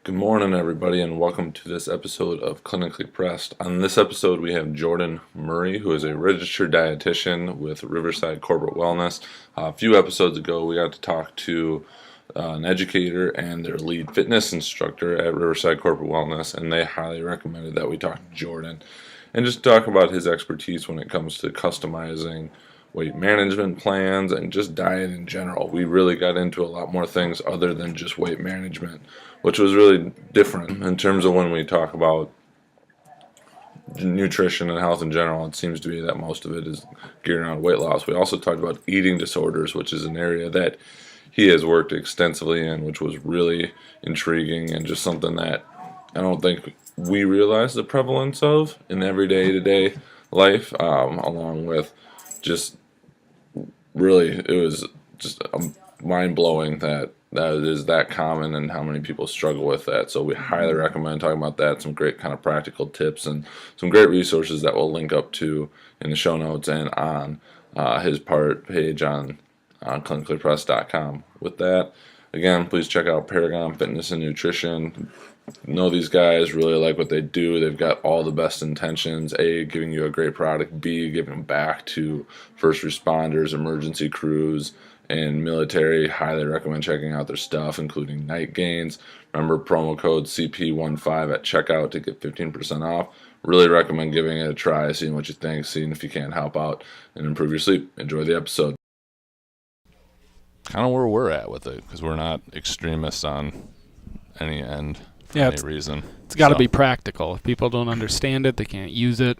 Good morning, everybody, and welcome to this episode of Clinically Pressed. On this episode, we have Jordan Murray, who is a registered dietitian with Riverside Corporate Wellness. A few episodes ago, we got to talk to an educator and their lead fitness instructor at Riverside Corporate Wellness, and they highly recommended that we talk to Jordan and just talk about his expertise when it comes to customizing weight management plans and just diet in general. We really got into a lot more things other than just weight management, which was really different in terms of when we talk about nutrition and health in general. It seems to be that most of it is geared around weight loss. We also talked about eating disorders, which is an area that he has worked extensively in, which was really intriguing and just something that I don't think we realize the prevalence of in everyday to-day life, along with just really, it was just mind-blowing that it is that common and how many people struggle with that. So we highly recommend talking about that, some great kind of practical tips and some great resources that we'll link up to in the show notes and on his page on clinicallypressed.com. With that, again, please check out Paragon Fitness and Nutrition. Know these guys, really like what they do. They've got all the best intentions. A, giving you a great product. B, giving back to first responders, emergency crews, and military. Highly recommend checking out their stuff, including night gains. Remember, promo code CP15 at checkout to get 15% off. Really recommend giving it a try, seeing what you think, seeing if you can't help out and improve your sleep. Enjoy the episode. Kind of where we're at with it, because we're not extremists on any end. Any reason. It's got to be practical. If people don't understand it, they can't use it.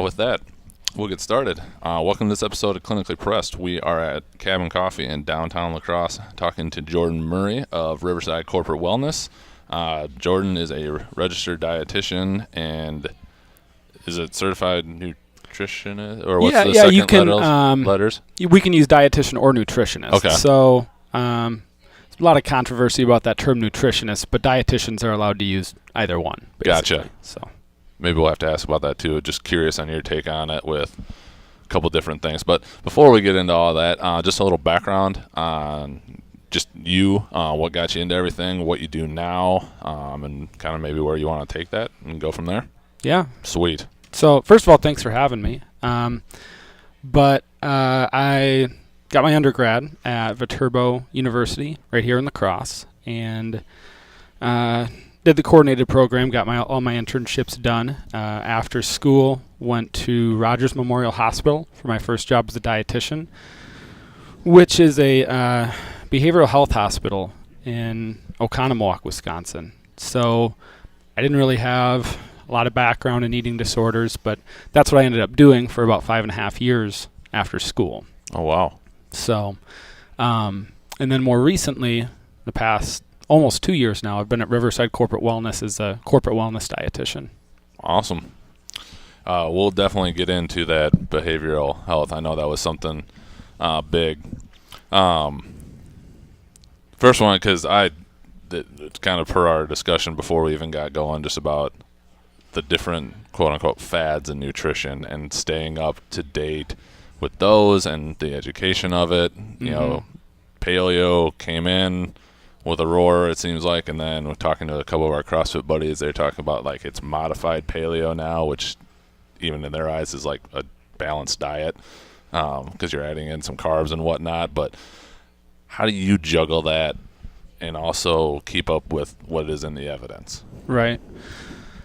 With that, we'll get started. Welcome to this episode of Clinically Pressed. We are at Cabin Coffee in downtown La Crosse talking to Jordan Murray of Riverside Corporate Wellness. Jordan is a registered dietitian and is it certified nutritionist? Or what's the second you can, letters? We can use dietitian or nutritionist. Okay. So there's a lot of controversy about that term nutritionist, but dietitians are allowed to use either one. Basically. Gotcha. So maybe we'll have to ask about that too. Just curious on your take on it with a couple different things. But before we get into all that, just a little background on just you, what got you into everything, what you do now, and kind of maybe where you want to take that and go from there. Yeah. Sweet. So first of all, thanks for having me. But I got my undergrad at Viterbo University right here in La Crosse, and did the coordinated program, got all my internships done. After school, went to Rogers Memorial Hospital for my first job as a dietitian, which is a behavioral health hospital in Oconomowoc, Wisconsin. So I didn't really have a lot of background in eating disorders, but that's what I ended up doing for about 5.5 years after school. Oh, wow. So, and then more recently, the past almost 2 years now, I've been at Riverside Corporate Wellness as a corporate wellness dietitian. Awesome. We'll definitely get into that behavioral health. I know that was something big. First one, because it's kind of per our discussion before we even got going, just about the different quote-unquote fads in nutrition and staying up to date with those and the education of it. Mm-hmm. You know, paleo came in with a roar, it seems like, and then we're talking to a couple of our CrossFit buddies. They're talking about like it's modified paleo now, which even in their eyes is like a balanced diet because you're adding in some carbs and whatnot. But how do you juggle that and also keep up with what is in the evidence? Right.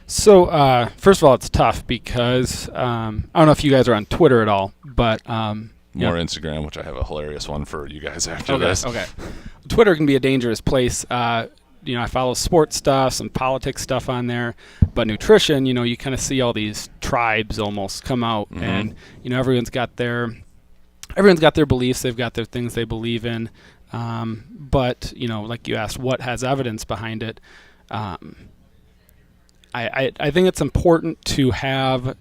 So first of all, it's tough because I don't know if you guys are on Twitter at all, but More Instagram, which I have a hilarious one for you guys after this. Okay. Twitter can be a dangerous place. I follow sports stuff, some politics stuff on there, but nutrition, you kind of see all these tribes almost come out, and everyone's got their beliefs, they've got their things they believe in, but like you asked, what has evidence behind it? I think it's important to have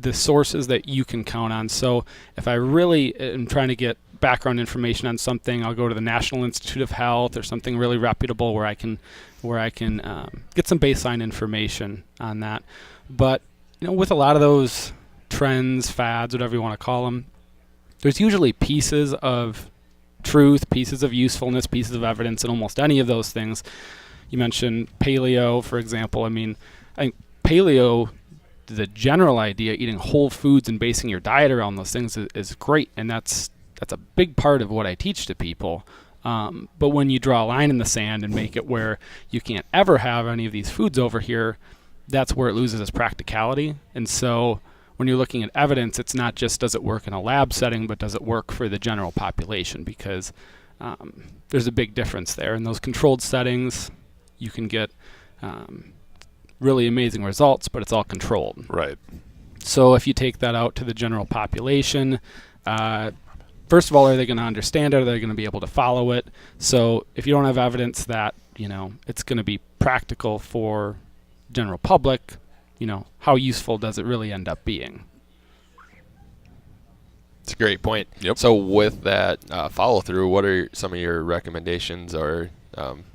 the sources that you can count on. So if I really am trying to get background information on something, I'll go to the National Institute of Health or something really reputable where I can get some baseline information on that. But with a lot of those trends, fads, whatever you want to call them, there's usually pieces of truth, pieces of usefulness, pieces of evidence in almost any of those things. You mentioned paleo, for example. I think paleo, the general idea, eating whole foods and basing your diet around those things is great, and that's a big part of what I teach to people. But when you draw a line in the sand and make it where you can't ever have any of these foods over here, that's where it loses its practicality. And so when you're looking at evidence, it's not just does it work in a lab setting, but does it work for the general population, because there's a big difference there. In those controlled settings, you can get really amazing results, but it's all controlled. Right. So if you take that out to the general population, first of all, are they going to understand it? Are they going to be able to follow it? So if you don't have evidence that, it's going to be practical for general public, how useful does it really end up being? It's a great point. Yep. So with that follow through, what are some of your recommendations, or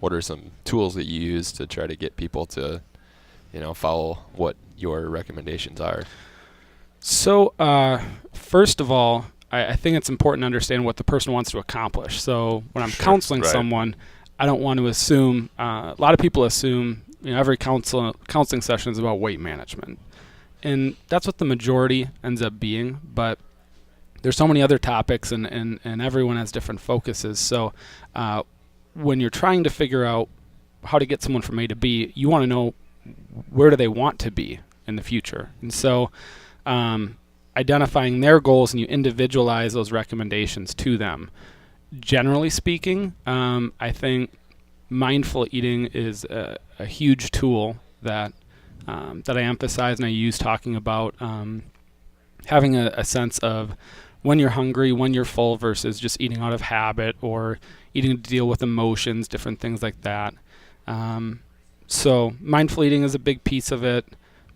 what are some tools that you use to try to get people to follow what your recommendations are? So, first of all, I think it's important to understand what the person wants to accomplish. So when I'm counseling someone, I don't want to assume, a lot of people assume, every counseling session is about weight management. And that's what the majority ends up being, but there's so many other topics, and everyone has different focuses. So when you're trying to figure out how to get someone from A to B, you want to know where do they want to be in the future. And so identifying their goals, and you individualize those recommendations to them. Generally speaking, I think mindful eating is a huge tool that I emphasize and I use, talking about having a sense of when you're hungry, when you're full, versus just eating out of habit or eating to deal with emotions, different things like that. So mindful eating is a big piece of it.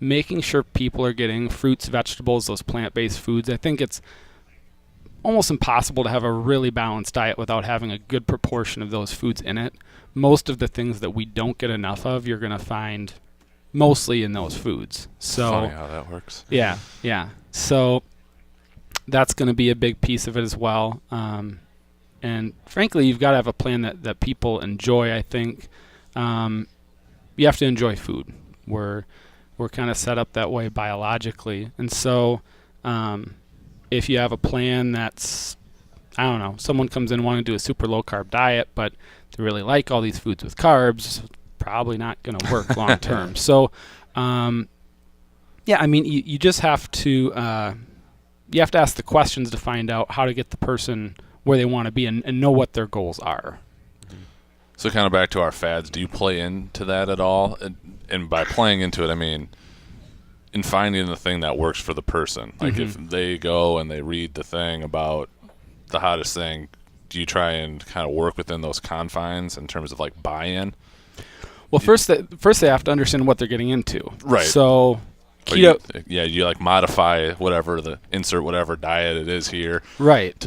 Making sure people are getting fruits, vegetables, those plant-based foods. I think it's almost impossible to have a really balanced diet without having a good proportion of those foods in it. Most of the things that we don't get enough of, you're going to find mostly in those foods. So funny how that works. Yeah. So that's going to be a big piece of it as well. And frankly, you've got to have a plan that people enjoy. I think you have to enjoy food. We're kind of set up that way biologically. And so if you have a plan that's, I don't know, someone comes in wanting to do a super low carb diet, but they really like all these foods with carbs, probably not going to work long term. So you just have to ask the questions to find out how to get the person where they want to be and know what their goals are. So kind of back to our fads, do you play into that at all? And by playing into it, I mean in finding the thing that works for the person. Like if they go and they read the thing about the hottest thing, do you try and kind of work within those confines in terms of like buy-in? Well, first they have to understand what they're getting into. Right. So keto, you like modify insert whatever diet it is here. Right.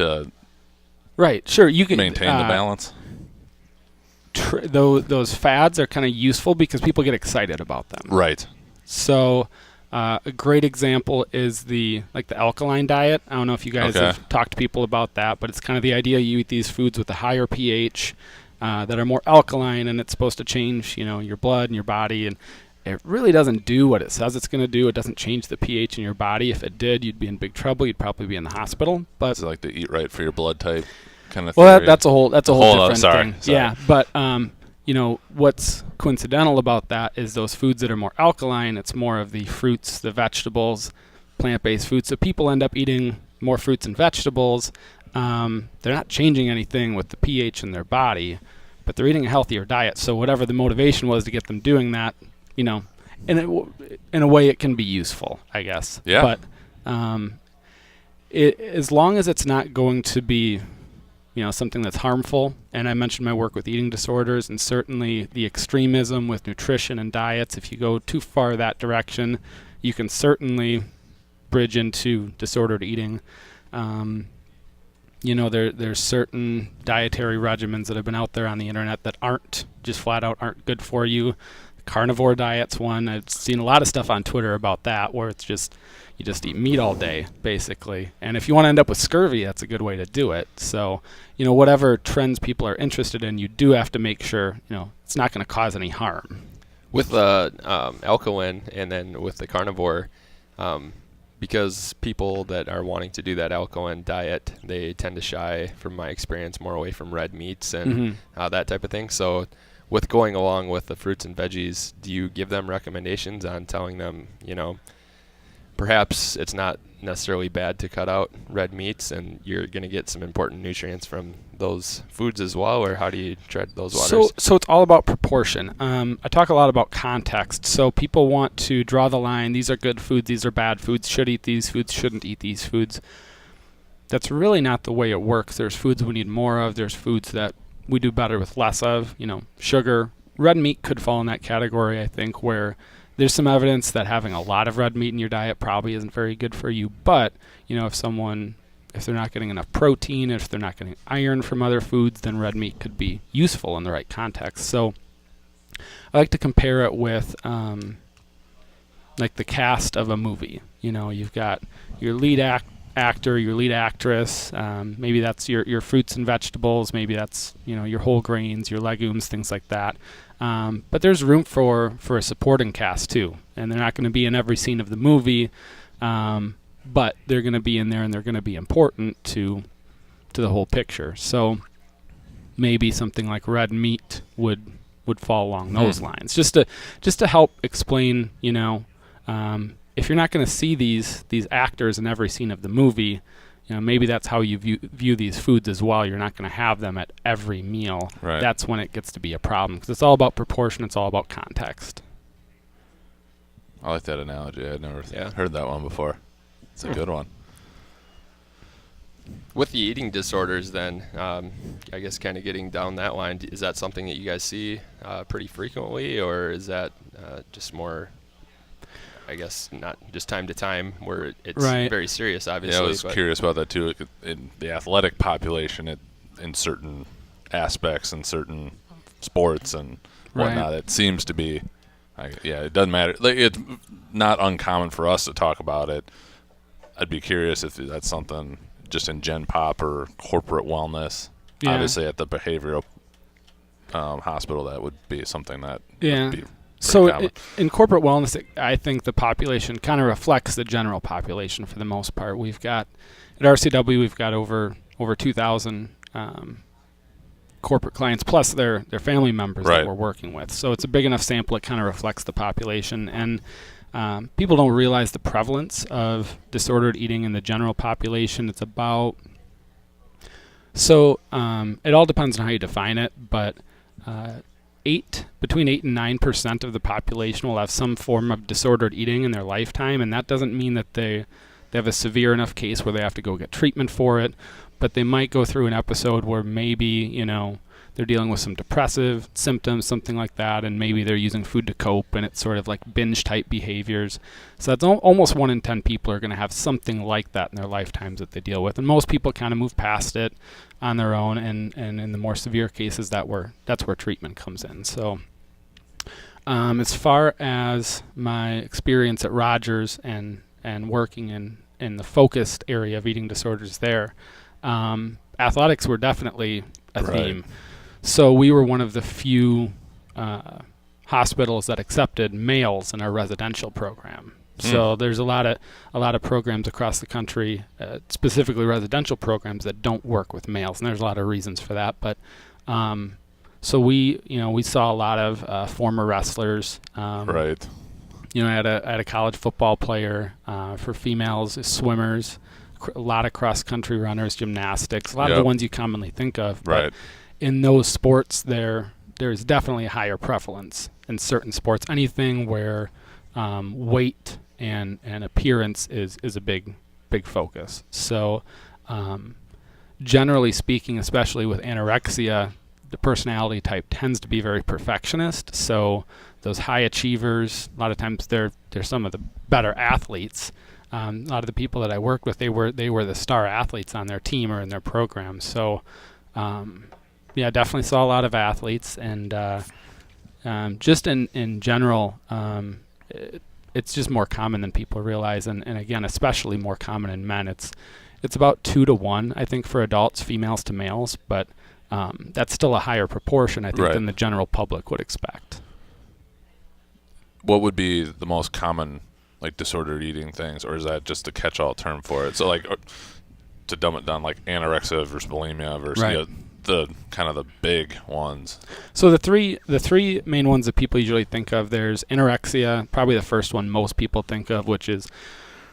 Right. Sure. You can maintain the balance. Those fads are kind of useful because people get excited about them. Right. So a great example is the alkaline diet. I don't know if you guys have talked to people about that, but it's kind of the idea you eat these foods with a higher pH that are more alkaline, and it's supposed to change, your blood and your body, and it really doesn't do what it says it's going to do. It doesn't change the pH in your body. If it did, you'd be in big trouble. You'd probably be in the hospital. But it's like the eat right for your blood type kind of thing. Well, that's a whole different thing. Sorry. Yeah, but what's coincidental about that is those foods that are more alkaline, it's more of the fruits, the vegetables, plant-based foods. So people end up eating more fruits and vegetables. They're not changing anything with the pH in their body, but they're eating a healthier diet. So whatever the motivation was to get them doing that, in a way it can be useful, I guess. Yeah. But as long as it's not going to be, something that's harmful, and I mentioned my work with eating disorders, and certainly the extremism with nutrition and diets, if you go too far that direction, you can certainly bridge into disordered eating. There's certain dietary regimens that have been out there on the internet that aren't good for you. Carnivore diet's one. I've seen a lot of stuff on Twitter about that, where it's just you just eat meat all day, basically. And if you want to end up with scurvy, that's a good way to do it. So, whatever trends people are interested in, you do have to make sure, it's not going to cause any harm. With the alkaline and then with the carnivore, because people that are wanting to do that alkaline diet, they tend to shy, from my experience, more away from red meats and that type of thing. So with going along with the fruits and veggies, do you give them recommendations on telling them, perhaps it's not necessarily bad to cut out red meats and you're going to get some important nutrients from those foods as well, or how do you tread those waters? So it's all about proportion. I talk a lot about context. So people want to draw the line. These are good foods. These are bad foods. Should eat these foods. Shouldn't eat these foods. That's really not the way it works. There's foods we need more of. There's foods that we do better with less of. Sugar. Red meat could fall in that category, I think, where there's some evidence that having a lot of red meat in your diet probably isn't very good for you. But, if they're not getting enough protein, if they're not getting iron from other foods, then red meat could be useful in the right context. So I like to compare it with like the cast of a movie. You've got your lead actor, your lead actress, maybe that's your fruits and vegetables, maybe that's your whole grains, your legumes, things like that. But there's room for a supporting cast too, and they're not going to be in every scene of the movie, but they're going to be in there and they're going to be important to the whole picture. So maybe something like red meat would fall along those lines, just to help explain. If you're not going to see these actors in every scene of the movie, maybe that's how you view these foods as well. You're not going to have them at every meal. Right. That's when it gets to be a problem, because it's all about proportion. It's all about context. I like that analogy. I had never heard that one before. It's a good one. With the eating disorders then, I guess kind of getting down that line, is that something that you guys see pretty frequently, or is that just more, I guess, not just time to time, where it's very serious, obviously? Yeah, I was curious about that too. In the athletic population, in certain aspects and certain sports and whatnot, it seems to be, it doesn't matter. Like, it's not uncommon for us to talk about it. I'd be curious if that's something just in Gen Pop or corporate wellness. Yeah. Obviously, at the behavioral hospital, that would be something that would be so in corporate wellness, I think the population kind of reflects the general population for the most part. We've got, at RCW, we've got over 2,000 corporate clients, plus their family members that we're working with. So it's a big enough sample, it kind of reflects the population. And people don't realize the prevalence of disordered eating in the general population. It's about, it all depends on how you define it, but between 8 and 9% of the population will have some form of disordered eating in their lifetime, and that doesn't mean that they have a severe enough case where they have to go get treatment for it, but they might go through an episode where maybe, they're dealing with some depressive symptoms, something like that, and maybe they're using food to cope, and it's sort of like binge-type behaviors. So that's almost 1 in 10 people are going to have something like that in their lifetimes that they deal with, and most people kind of move past it on their own, and in the more severe cases, that's where treatment comes in. So as far as my experience at Rogers and working in the focused area of eating disorders there, athletics were definitely a theme. So we were one of the few hospitals that accepted males in our residential program. So there's a lot of programs across the country, specifically residential programs, that don't work with males, and there's a lot of reasons for that. But so we saw a lot of former wrestlers. I had a college football player for females, swimmers, a lot of cross country runners, gymnastics, a lot of the ones you commonly think of. But in those sports, there's definitely a higher prevalence in certain sports. Anything where weight and appearance is a big focus. So generally speaking, especially with anorexia, the personality type tends to be very perfectionist. So those high achievers, a lot of times they're some of the better athletes. A lot of the people that I worked with, they were the star athletes on their team or in their program. So definitely saw a lot of athletes, and just in general, it's just more common than people realize, and again, especially more common in men. It's about 2 to 1, I think, for adults, females to males, but that's still a higher proportion, I think, than the general public would expect. What would be the most common, like, disordered eating things, or is that just a catch-all term for it? So, like, to dumb it down, like anorexia versus bulimia versus the kind of the big ones. So the three main ones that people usually think of, there's anorexia, probably the first one most people think of, which is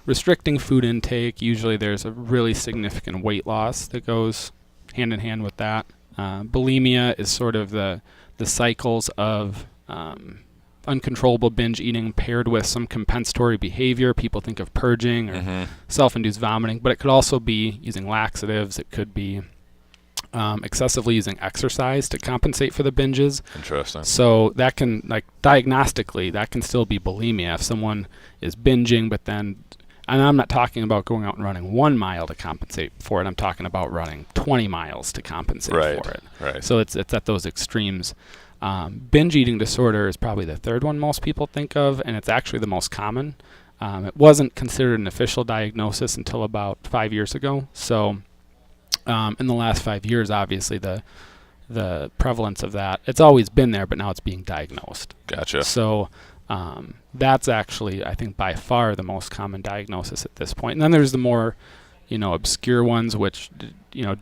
restricting food intake. Usually there's a really significant weight loss that goes hand in hand with that. Bulimia is sort of the cycles of uncontrollable binge eating paired with some compensatory behavior. People think of purging or self-induced vomiting, but it could also be using laxatives. It could be excessively using exercise to compensate for the binges. Interesting. So that can, like, diagnostically, that can still be bulimia if someone is binging, but then, and I'm not talking about going out and running 1 mile to compensate for it. I'm talking about running 20 miles to compensate for it. Right. So it's at those extremes. Binge eating disorder is probably the third one most people think of, and it's actually the most common. It wasn't considered an official diagnosis until about 5 years ago. So in the last 5 years, obviously, the prevalence of that, it's always been there, but now it's being diagnosed. Gotcha. So that's actually, I think, by far the most common diagnosis at this point. And then there's the more, obscure ones, which,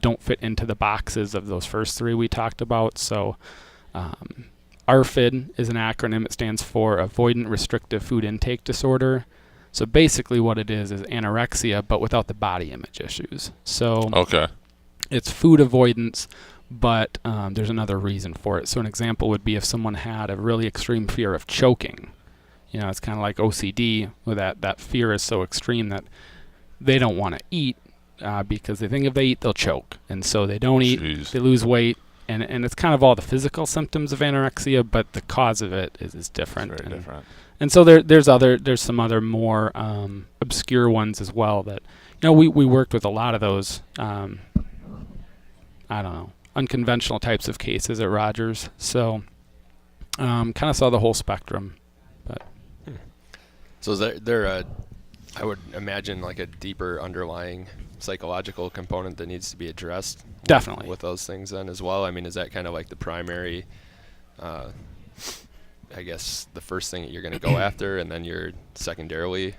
don't fit into the boxes of those first three we talked about. So ARFID is an acronym. It stands for Avoidant Restrictive Food Intake Disorder. So basically what it is anorexia, but without the body image issues. So it's food avoidance, but there's another reason for it. So an example would be if someone had a really extreme fear of choking. It's kind of like OCD, where that fear is so extreme that they don't want to eat because they think if they eat, they'll choke. And so they don't eat, they lose weight, and it's kind of all the physical symptoms of anorexia, but the cause of it is different. It's very different. And so there's some other more obscure ones as well that, we worked with a lot of those, unconventional types of cases at Rogers. So kind of saw the whole spectrum. But So is there I would imagine, like, a deeper underlying psychological component that needs to be addressed? Definitely. With those things then as well? I mean, is that kind of like the primary, I guess, the first thing that you're going to go after, and then you're secondarily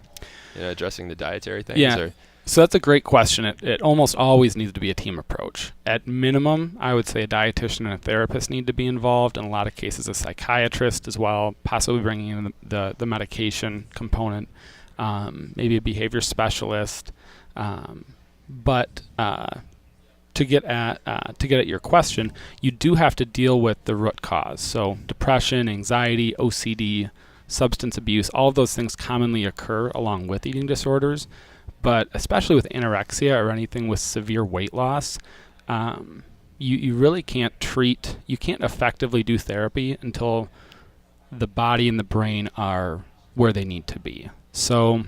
addressing the dietary things? Yeah. Or? So that's a great question. It almost always needs to be a team approach. At minimum, I would say a dietitian and a therapist need to be involved. In a lot of cases, a psychiatrist as well, possibly bringing in the medication component, maybe a behavior specialist. But to get at your question, you do have to deal with the root cause. So depression, anxiety, OCD, substance abuse, all of those things commonly occur along with eating disorders. But especially with anorexia or anything with severe weight loss, you really can't effectively do therapy until the body and the brain are where they need to be. So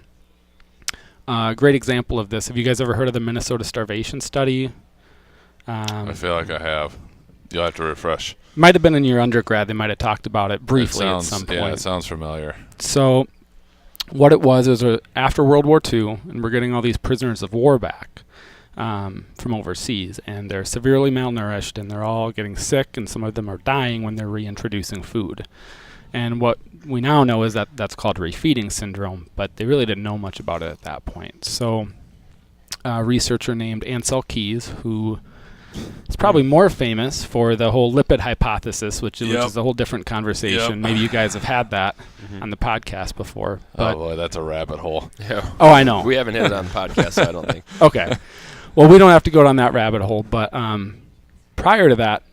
a great example of this, have you guys ever heard of the Minnesota starvation study? I feel like I have. You'll have to refresh. Might have been in your undergrad. They might have talked about it briefly at some point. Yeah, it sounds familiar. So what it was after World War II, and we're getting all these prisoners of war back from overseas, and they're severely malnourished, and they're all getting sick, and some of them are dying when they're reintroducing food. And what we now know is that that's called refeeding syndrome, but they really didn't know much about it at that point. So a researcher named Ansel Keys, who is probably more famous for the whole lipid hypothesis, which is a whole different conversation. Maybe you guys have had that on the podcast before. But, oh boy, that's a rabbit hole. Yeah. Oh, I know. We haven't hit it on the podcast, so I don't think. Okay. Well, we don't have to go down that rabbit hole, but prior to that,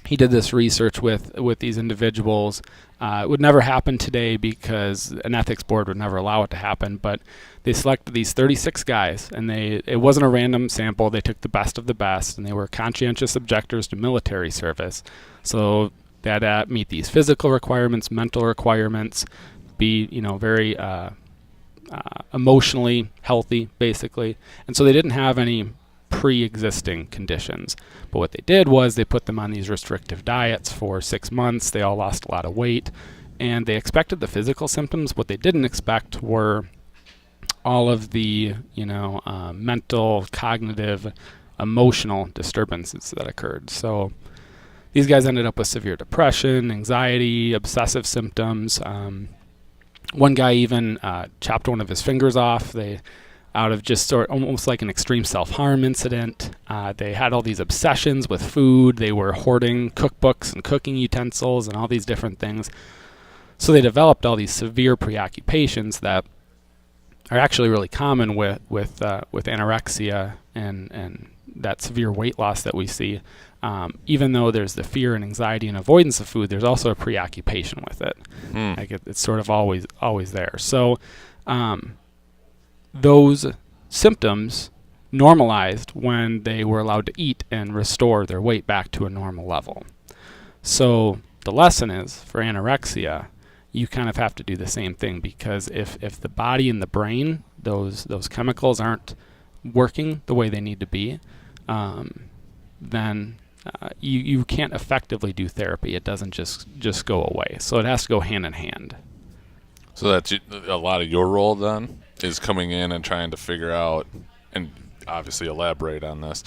he did this research with these individuals. It would never happen today because an ethics board would never allow it to happen, but they selected these 36 guys, and it wasn't a random sample. They took the best of the best, and they were conscientious objectors to military service. So they had to meet these physical requirements, mental requirements, be very emotionally healthy, basically. And so they didn't have any pre-existing conditions. But what they did was they put them on these restrictive diets for 6 months. They all lost a lot of weight, and they expected the physical symptoms. What they didn't expect were all of the mental, cognitive, emotional disturbances that occurred. So these guys ended up with severe depression, anxiety, obsessive symptoms. One guy even chopped one of his fingers off. Out of just almost like an extreme self-harm incident. They had all these obsessions with food. They were hoarding cookbooks and cooking utensils and all these different things. So they developed all these severe preoccupations that are actually really common with anorexia and that severe weight loss that we see. Even though there's the fear and anxiety and avoidance of food, there's also a preoccupation with it. Like it's sort of always there. So those symptoms normalized when they were allowed to eat and restore their weight back to a normal level. So the lesson is, for anorexia, you kind of have to do the same thing, because if the body and the brain, those chemicals aren't working the way they need to be, then you can't effectively do therapy. It doesn't just go away. So it has to go hand in hand. So that's a lot of your role then, is coming in and trying to figure out, and obviously elaborate on this,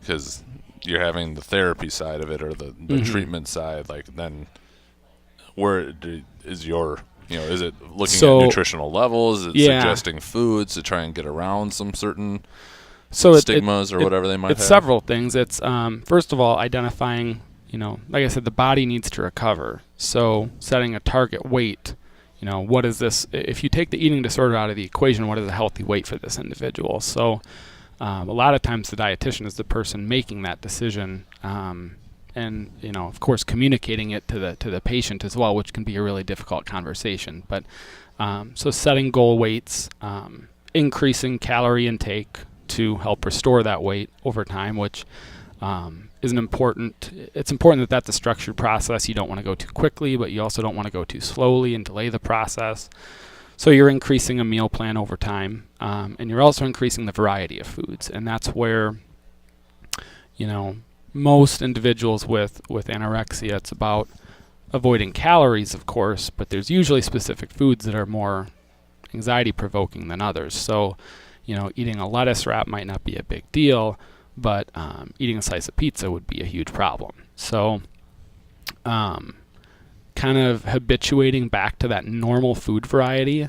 because you're having the therapy side of it, or the treatment side. Like, then where is your, is it looking at nutritional levels? Is it suggesting foods to try and get around some certain stigmas or whatever they might have? It's several things. It's first of all, identifying, like I said, the body needs to recover. So setting a target weight. What is this? If you take the eating disorder out of the equation, what is a healthy weight for this individual? So a lot of times the dietitian is the person making that decision, and of course communicating it to the patient as well, which can be a really difficult conversation. But so setting goal weights, increasing calorie intake to help restore that weight over time, which is important. It's important that that's a structured process. You don't want to go too quickly, but you also don't want to go too slowly and delay the process. So you're increasing a meal plan over time, and you're also increasing the variety of foods. And that's where, most individuals with anorexia, it's about avoiding calories, of course, but there's usually specific foods that are more anxiety provoking than others. So, eating a lettuce wrap might not be a big deal, but eating a slice of pizza would be a huge problem. So kind of habituating back to that normal food variety.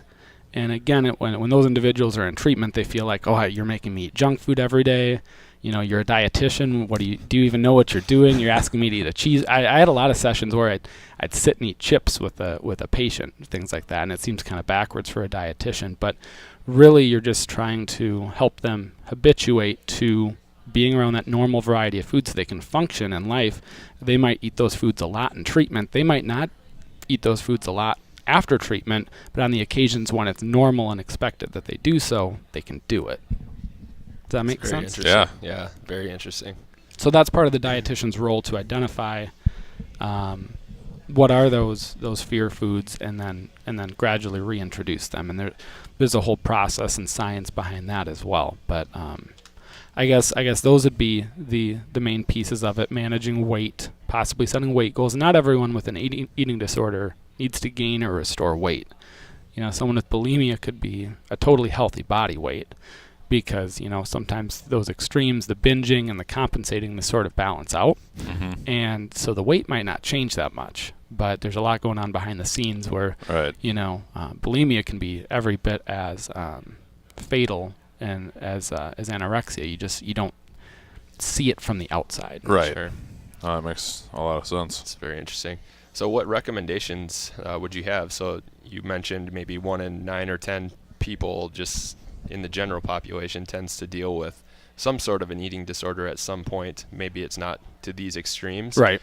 And again, when those individuals are in treatment, they feel like, oh, you're making me eat junk food every day. You're a dietitian. What do you even know what you're doing? You're asking me to eat a cheese. I had a lot of sessions where I'd sit and eat chips with a patient, things like that. And it seems kind of backwards for a dietitian, but really you're just trying to help them habituate to being around that normal variety of foods so they can function in life. They might eat those foods a lot in treatment. They might not eat those foods a lot after treatment, but on the occasions when it's normal and expected that they do so, they can do it. Does that make sense? Yeah, very interesting. So that's part of the dietitian's role, to identify what are those fear foods, and then gradually reintroduce them. And there's a whole process and science behind that as well. But I guess those would be the main pieces of it: managing weight, possibly setting weight goals. Not everyone with an eating disorder needs to gain or restore weight. Someone with bulimia could be a totally healthy body weight, because sometimes those extremes, the binging and the compensating, they sort of balance out. Mm-hmm. And so the weight might not change that much, but there's a lot going on behind the scenes where bulimia can be every bit as fatal and as anorexia. You don't see it from the outside. Right. Sure. That makes a lot of sense. It's very interesting. So what recommendations would you have? So you mentioned maybe 1 in 9 or 10 people just in the general population tends to deal with some sort of an eating disorder at some point. Maybe it's not to these extremes. Right.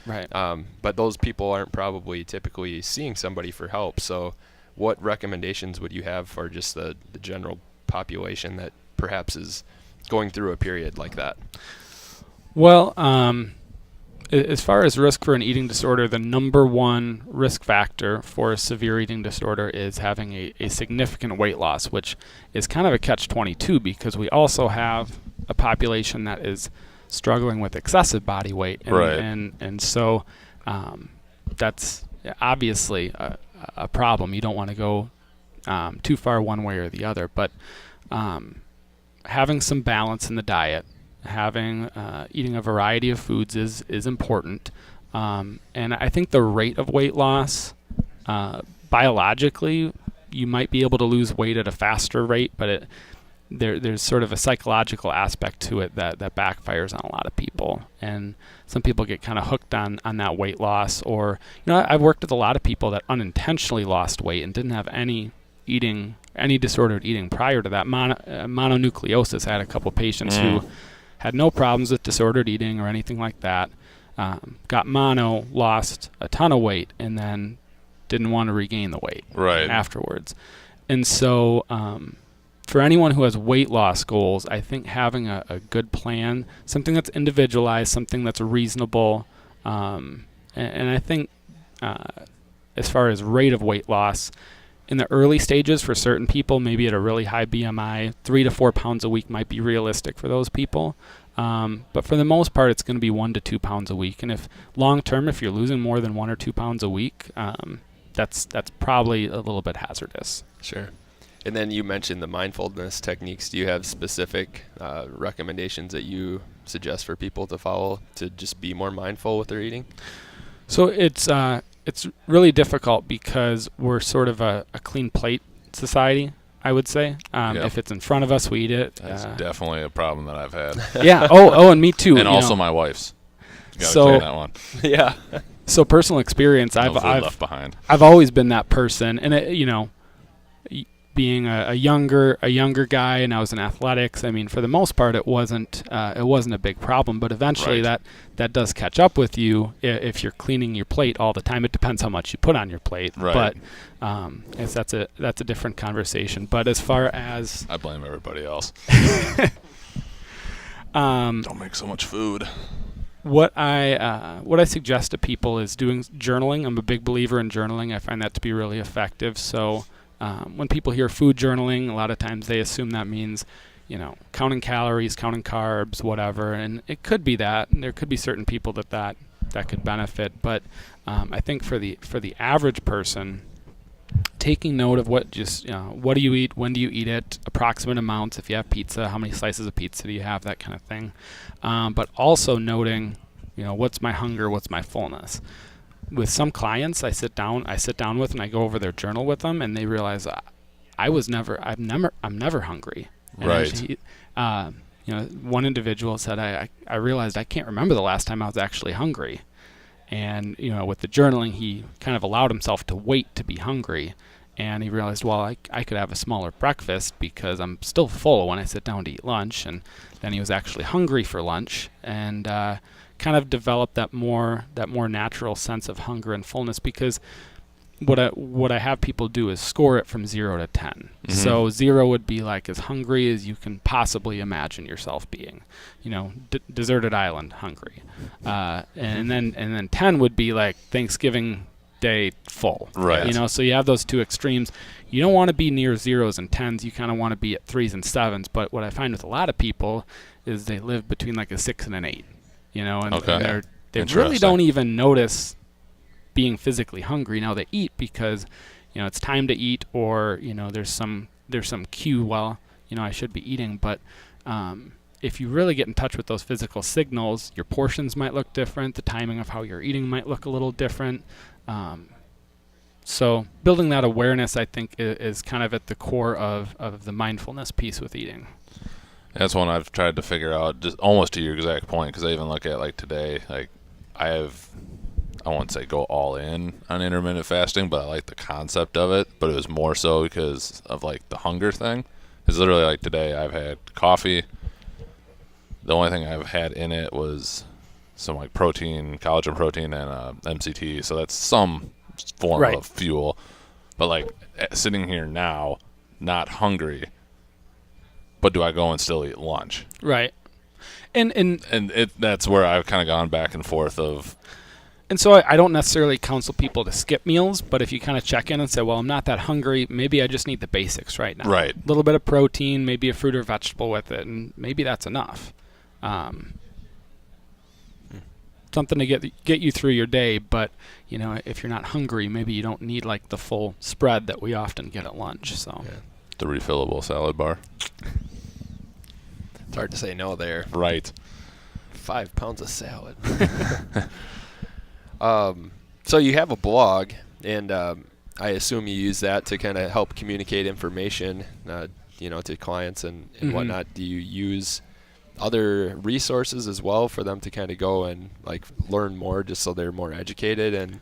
But those people aren't probably typically seeing somebody for help. So what recommendations would you have for just the general population that perhaps is going through a period like that? Well, as far as risk for an eating disorder, the number one risk factor for a severe eating disorder is having a significant weight loss, which is kind of a catch-22 because we also have a population that is struggling with excessive body weight. And so that's obviously a problem. You don't want to go too far one way or the other. But having some balance in the diet, having eating a variety of foods is important, and I think the rate of weight loss, biologically, you might be able to lose weight at a faster rate, but there's sort of a psychological aspect to it that backfires on a lot of people, and some people get kind of hooked on that weight loss. Or I've worked with a lot of people that unintentionally lost weight and didn't have any disordered eating prior to that. Mononucleosis. I had a couple patients who had no problems with disordered eating or anything like that. Got mono, lost a ton of weight, and then didn't want to regain the weight afterwards. And so for anyone who has weight loss goals, I think having a good plan, something that's individualized, something that's reasonable, and I think as far as rate of weight loss, in the early stages for certain people, maybe at a really high BMI, 3 to 4 pounds a week might be realistic for those people. But for the most part, it's going to be 1 to 2 pounds a week. And if long term, if you're losing more than 1 or 2 pounds a week, that's probably a little bit hazardous. Sure. And then you mentioned the mindfulness techniques. Do you have specific recommendations that you suggest for people to follow to just be more mindful with their eating? So it's really difficult because we're sort of a clean plate society, I would say. If it's in front of us, we eat it. That's definitely a problem that I've had. Yeah. Oh, and me too. And also my wife's. Gotta So- clear that one. Yeah. So personal experience, No food left behind. I've always been that person, and being a younger guy, and I was in athletics. I mean, for the most part, it wasn't a big problem. But eventually, that does catch up with you if you're cleaning your plate all the time. It depends how much you put on your plate. Right. But that's a different conversation. But as far as I blame everybody else. Don't make so much food. What I suggest to people is doing journaling. I'm a big believer in journaling. I find that to be really effective. So when people hear food journaling, a lot of times they assume that means, counting calories, counting carbs, whatever. And it could be that. And there could be certain people that could benefit. But I think for the average person, taking note of what do you eat, when do you eat it, approximate amounts. If you have pizza, how many slices of pizza do you have, that kind of thing. But also noting, what's my hunger, what's my fullness. With some clients, I sit down with and I go over their journal with them, and they realize I'm never hungry. And Right. One individual said, I realized I can't remember the last time I was actually hungry. And, with the journaling, he kind of allowed himself to wait to be hungry. And he realized, well, I could have a smaller breakfast because I'm still full when I sit down to eat lunch. And then he was actually hungry for lunch, and kind of developed that more natural sense of hunger and fullness. Because what I have people do is score it from 0 to 10. Mm-hmm. So 0 would be like as hungry as you can possibly imagine yourself being, deserted island hungry, and then 10 would be like Thanksgiving Day full. Right. So you have those two extremes. You don't want to be near 0s and 10s. You kind of want to be at 3s and 7s. But what I find with a lot of people is they live between like a 6 and an 8. And Okay. they really don't even notice being physically hungry. Now they eat because it's time to eat, or there's some cue, I should be eating. But if you really get in touch with those physical signals, your portions might look different, the timing of how you're eating might look a little different. So building that awareness, I think, is kind of at the core of the mindfulness piece with eating. That's one I've tried to figure out, just almost to your exact point, because I even look at like today, like I won't say go all in on intermittent fasting, but I like the concept of it. But it was more so because of like the hunger thing. It's literally like today I've had coffee. The only thing I've had in it was some like protein, collagen protein, and MCT. So that's some form Right. of fuel. But like sitting here now, not hungry, but do I go and still eat lunch? Right. And That's where I've kind of gone back and forth of. And so I don't necessarily counsel people to skip meals, but if you kind of check in and say, well, I'm not that hungry, maybe I just need the basics right now. Right. A little bit of protein, maybe a fruit or vegetable with it, and maybe that's enough. Something to get you through your day, but if you're not hungry, maybe you don't need like the full spread that we often get at lunch. So The refillable salad bar. It's hard to say no there. Right. 5 pounds of salad. So you have a blog, and I assume you use that to kind of help communicate information, to clients and whatnot. Do you use other resources as well for them to kind of go and like learn more, just so they're more educated? And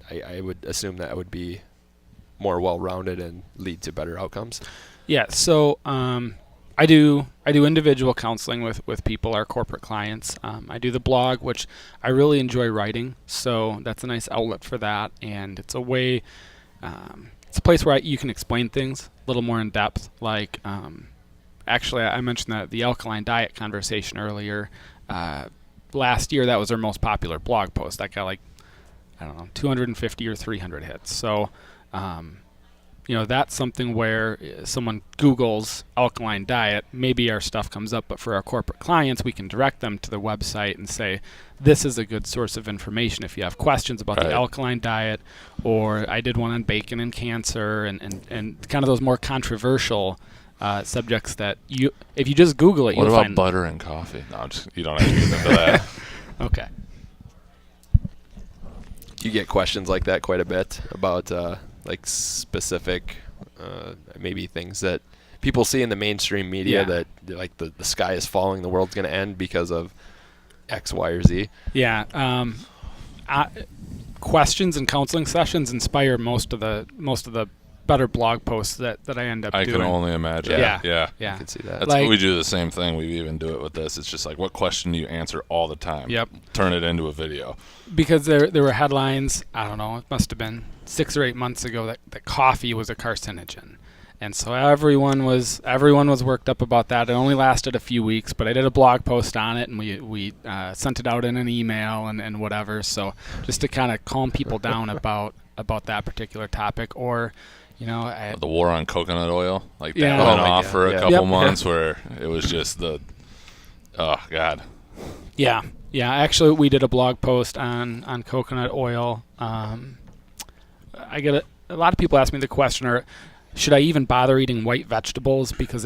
I would assume that would be more well-rounded and lead to better outcomes. Yeah. So I do individual counseling with people, our corporate clients. I do the blog, which I really enjoy writing, so that's a nice outlet for that. And it's a way, it's a place where you can explain things a little more in depth. Like, actually, I mentioned the alkaline diet conversation earlier. Last year, that was our most popular blog post. That got 250 or 300 hits. So, that's something where someone Googles alkaline diet, maybe our stuff comes up, but for our corporate clients, we can direct them to the website and say, this is a good source of information if you have questions about the alkaline diet, or I did one on bacon and cancer and kind of those more controversial subjects that if you just Google it, What you'll about find. butter and coffee? No, you don't have to get into that. Okay. You get questions like that quite a bit about like specific maybe things that people see in the mainstream media that like the sky is falling, the world's going to end because of X, Y, or Z. Yeah. Questions and counseling sessions inspire most of the better blog posts that I end up doing. I can only imagine. Yeah. I can see that. That's Like- we do the same thing. We even do it with this. It's just like, what question do you answer all the time? Yep. Turn it into a video. Because there were headlines, I don't know, it must have been 6 or 8 months ago that coffee was a carcinogen. And so everyone was worked up about that. It only lasted a few weeks, but I did a blog post on it, and we sent it out in an email and whatever. So just to kind of calm people down about that particular topic, or The war on coconut oil, like that Yeah. went Oh my off God, for a yeah. couple Yep. months where it was just oh God. Yeah. Actually, we did a blog post on coconut oil. I get a lot of people ask me the question, should I even bother eating white vegetables? Because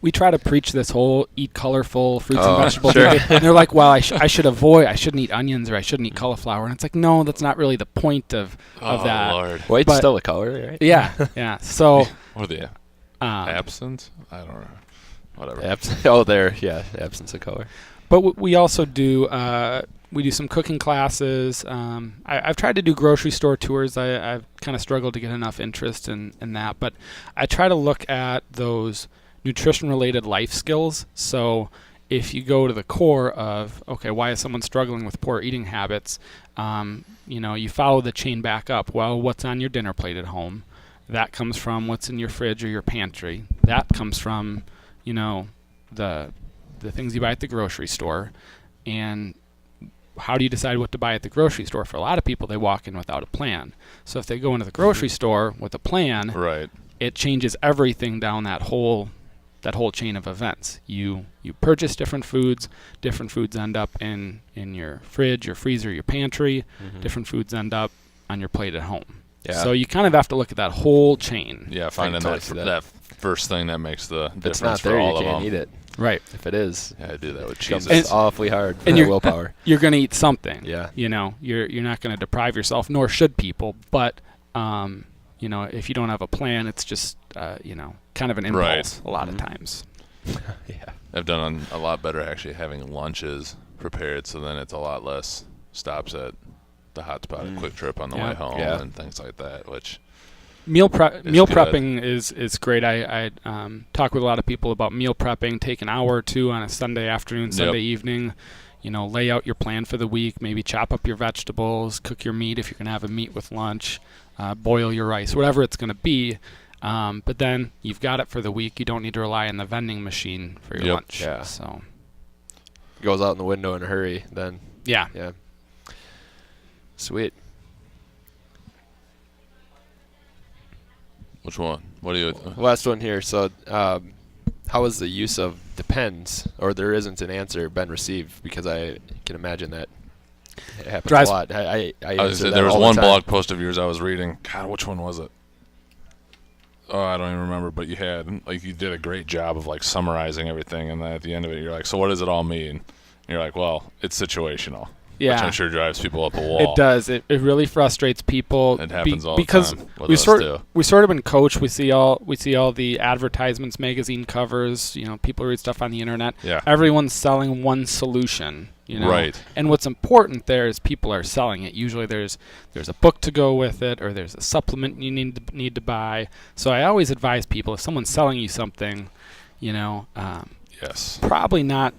we try to preach this whole eat colorful fruits and vegetables, sure. and they're like, well, I shouldn't eat onions, or I shouldn't eat cauliflower, and it's like, no, that's not really the point of that. Lord. White's But- still a color, right? Yeah. So, Or the absence? I don't know. Whatever. Absence of color. but we also do we do some cooking classes. I've tried to do grocery store tours. I've kind of struggled to get enough interest in that, but I try to look at those nutrition-related life skills. So if you go to the core of, okay, why is someone struggling with poor eating habits, you follow the chain back up. Well, what's on your dinner plate at home? That comes from what's in your fridge or your pantry. That comes from, the things you buy at the grocery store. And how do you decide what to buy at the grocery store? For a lot of people, they walk in without a plan. So if they go into the grocery store with a plan, Right. it changes everything down that whole chain of events. You purchase different foods end up in your fridge, your freezer, your pantry. Different foods end up on your plate at home. Yeah. So you kind of have to look at that whole chain. Yeah, finding totally that see that. that first thing that makes the If it's difference not for there, all you of can't them. eat it. Right. If it is, Yeah, I do that with it becomes cheeses. awfully hard for and your you're- willpower. You're going to eat something. Yeah. You're not going to deprive yourself, nor should people. But if you don't have a plan, it's just kind of an impulse a lot of times. Yeah. I've done a lot better actually having lunches prepared, so then it's a lot less stops at the hot spot at Quick Trip on the Yeah. way home Yeah. and things like that, which Meal good. prepping is great. I talk with a lot of people about meal prepping. Take an hour or two on a Sunday afternoon, Sunday evening. Lay out your plan for the week. Maybe chop up your vegetables, cook your meat if you're going to have a meat with lunch, boil your rice, whatever it's going to be. But then you've got it for the week. You don't need to rely on the vending machine for your lunch. Yeah. So Goes out in the window in a hurry then. yeah. Yeah. Sweet. Which one? What do you? Last one here. So, how has the use of depends, or there isn't an answer, been received? Because I can imagine that it happens a lot. I answer that there was all one the time. blog post of yours I was reading. God, which one was it? Oh, I don't even remember. But you did a great job of like summarizing everything, and then at the end of it, you're like, so what does it all mean? And you're like, well, it's situational. Yeah. Which I'm sure drives people up a wall. It does. It really frustrates people. It happens all because the time. we sort of been coached. We see all the advertisements, magazine covers. People read stuff on the internet. Yeah. Everyone's selling one solution. Right. And what's important there is people are selling it. Usually there's a book to go with it, or there's a supplement you need to buy. So I always advise people, if someone's selling you something, Yes. probably not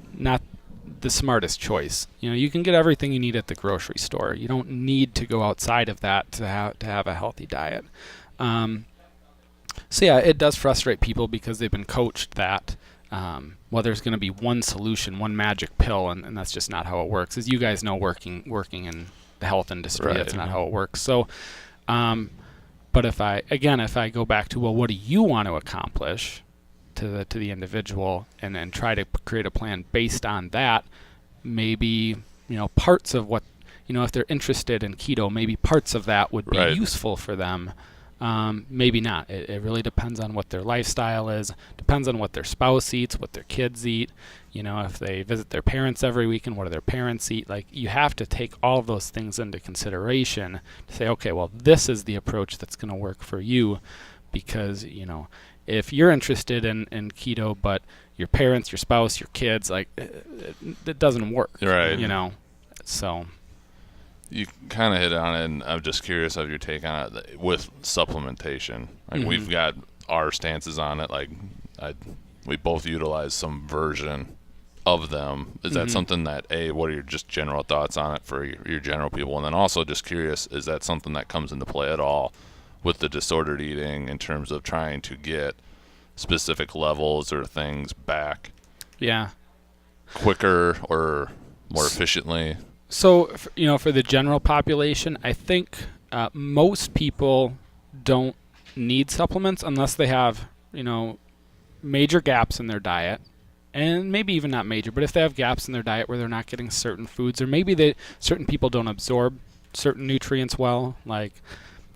the smartest choice. You can get everything you need at the grocery store. You don't need to go outside of that to have a healthy diet. So yeah, it does frustrate people because they've been coached that there's going to be one solution, one magic pill, and that's just not how it works. As you guys know, working in the health industry, Right. That's not how it works. So, but if I go back to, well, what do you want to accomplish to the individual, and then try to create a plan based on that, maybe parts of what if they're interested in keto, maybe parts of that would be Right. useful for them. Maybe not. It really depends on what their lifestyle is, depends on what their spouse eats, what their kids eat. If they visit their parents every weekend, what do their parents eat? Like, you have to take all of those things into consideration to say, okay, well, this is the approach that's going to work for you, because if you're interested in keto, but your parents, your spouse, your kids, it doesn't work. Right. So You kind of hit on it, and I'm just curious of your take on it with supplementation. Like, we've got our stances on it. Like, we both utilize some version of them. Is that something that, what are your just general thoughts on it for your general people? And then also just curious, is that something that comes into play at all with the disordered eating in terms of trying to get specific levels or things back quicker or more efficiently? So, for the general population, I think most people don't need supplements unless they have, major gaps in their diet, and maybe even not major, but if they have gaps in their diet where they're not getting certain foods, or maybe certain people don't absorb certain nutrients well, like